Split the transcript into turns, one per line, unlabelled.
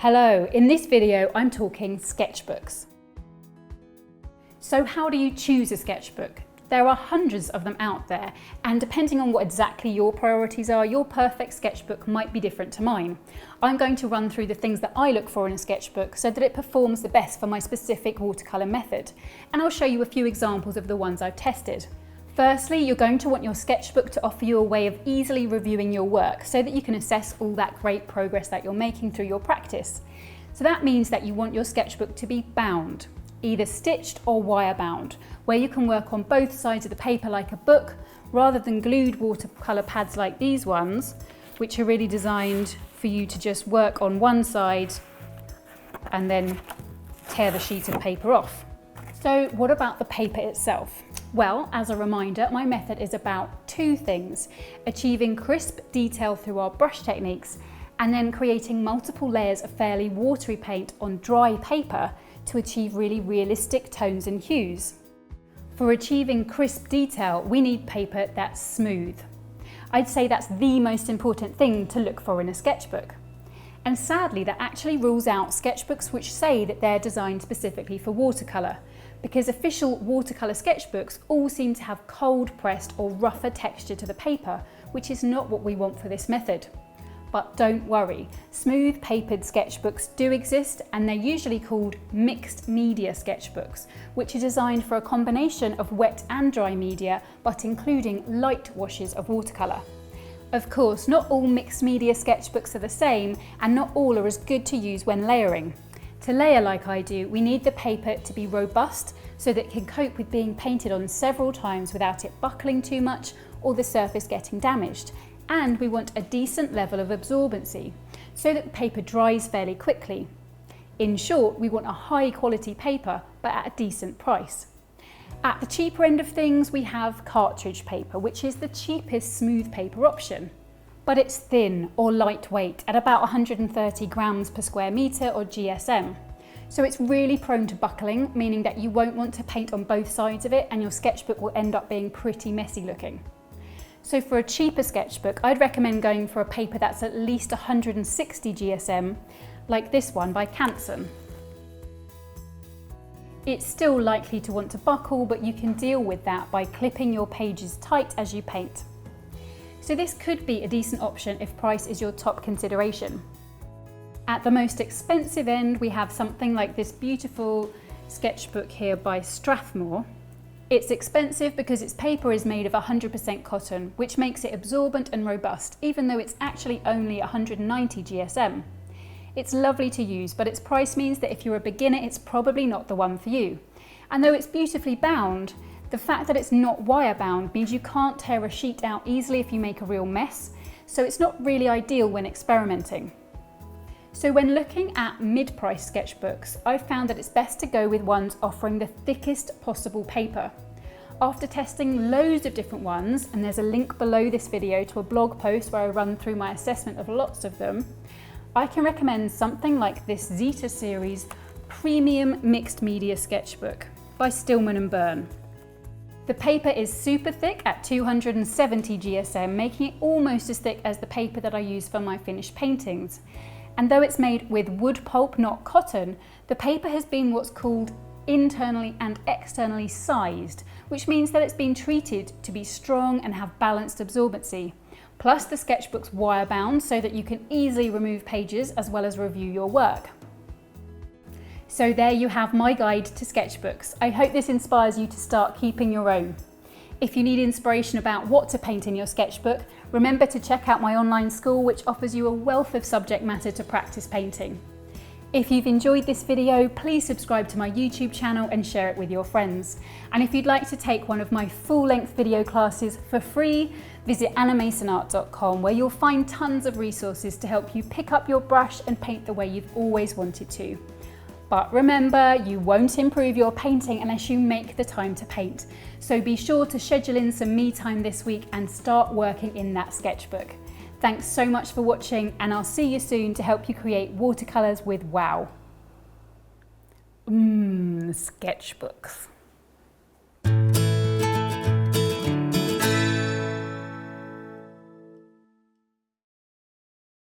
Hello, in this video I'm talking sketchbooks. So how do you choose a sketchbook? There are hundreds of them out there, and depending on what exactly your priorities are, your perfect sketchbook might be different to mine. I'm going to run through the things that I look for in a sketchbook so that it performs the best for my specific watercolour method, and I'll show you a few examples of the ones I've tested. Firstly, you're going to want your sketchbook to offer you a way of easily reviewing your work so that you can assess all that great progress that you're making through your practice. So that means that you want your sketchbook to be bound, either stitched or wire bound, where you can work on both sides of the paper like a book, rather than glued watercolour pads like these ones, which are really designed for you to just work on one side and then tear the sheet of paper off. So what about the paper itself? Well, as a reminder, my method is about two things: achieving crisp detail through our brush techniques, and then creating multiple layers of fairly watery paint on dry paper to achieve really realistic tones and hues. For achieving crisp detail, we need paper that's smooth. I'd say that's the most important thing to look for in a sketchbook. And sadly, that actually rules out sketchbooks which say that they're designed specifically for watercolour, because official watercolour sketchbooks all seem to have cold pressed or rougher texture to the paper, which is not what we want for this method. But don't worry, smooth papered sketchbooks do exist, and they're usually called mixed media sketchbooks, which are designed for a combination of wet and dry media, but including light washes of watercolour. Of course, not all mixed media sketchbooks are the same, and not all are as good to use when layering. To layer like I do, we need the paper to be robust so that it can cope with being painted on several times without it buckling too much or the surface getting damaged. And we want a decent level of absorbency so that the paper dries fairly quickly. In short, we want a high quality paper, but at a decent price. At the cheaper end of things, we have Cartridge paper, which is the cheapest smooth paper option. But it's thin or lightweight at about 130 grams per square metre or GSM. So it's really prone to buckling, meaning that you won't want to paint on both sides of it and your sketchbook will end up being pretty messy looking. So for a cheaper sketchbook, I'd recommend going for a paper that's at least 160 GSM, like this one by Canson. It's still likely to want to buckle, but you can deal with that by clipping your pages tight as you paint. So this could be a decent option if price is your top consideration. At the most expensive end, we have something like this beautiful sketchbook here by Strathmore. It's expensive because its paper is made of 100% cotton, which makes it absorbent and robust, even though it's actually only 190 GSM. It's lovely to use, but its price means that if you're a beginner, it's probably not the one for you. And though it's beautifully bound, the fact that it's not wire bound means you can't tear a sheet out easily if you make a real mess, so it's not really ideal when experimenting. So when looking at mid-price sketchbooks, I've found that it's best to go with ones offering the thickest possible paper. After testing loads of different ones, and there's a link below this video to a blog post where I run through my assessment of lots of them, I can recommend something like this Zeta series Premium Mixed Media Sketchbook by Stillman & Byrne. The paper is super thick at 270 GSM, making it almost as thick as the paper that I use for my finished paintings. And though it's made with wood pulp, not cotton, the paper has been what's called internally and externally sized, which means that it's been treated to be strong and have balanced absorbency. Plus the sketchbook's wire bound so that you can easily remove pages as well as review your work. So there you have my guide to sketchbooks. I hope this inspires you to start keeping your own. If you need inspiration about what to paint in your sketchbook, remember to check out my online school, which offers you a wealth of subject matter to practice painting. If you've enjoyed this video, please subscribe to my YouTube channel and share it with your friends. And if you'd like to take one of my full-length video classes for free, visit animasonart.com, where you'll find tons of resources to help you pick up your brush and paint the way you've always wanted to. But remember, you won't improve your painting unless you make the time to paint. So be sure to schedule in some me time this week and start working in that sketchbook. Thanks so much for watching, and I'll see you soon to help you create watercolours with wow. Sketchbooks.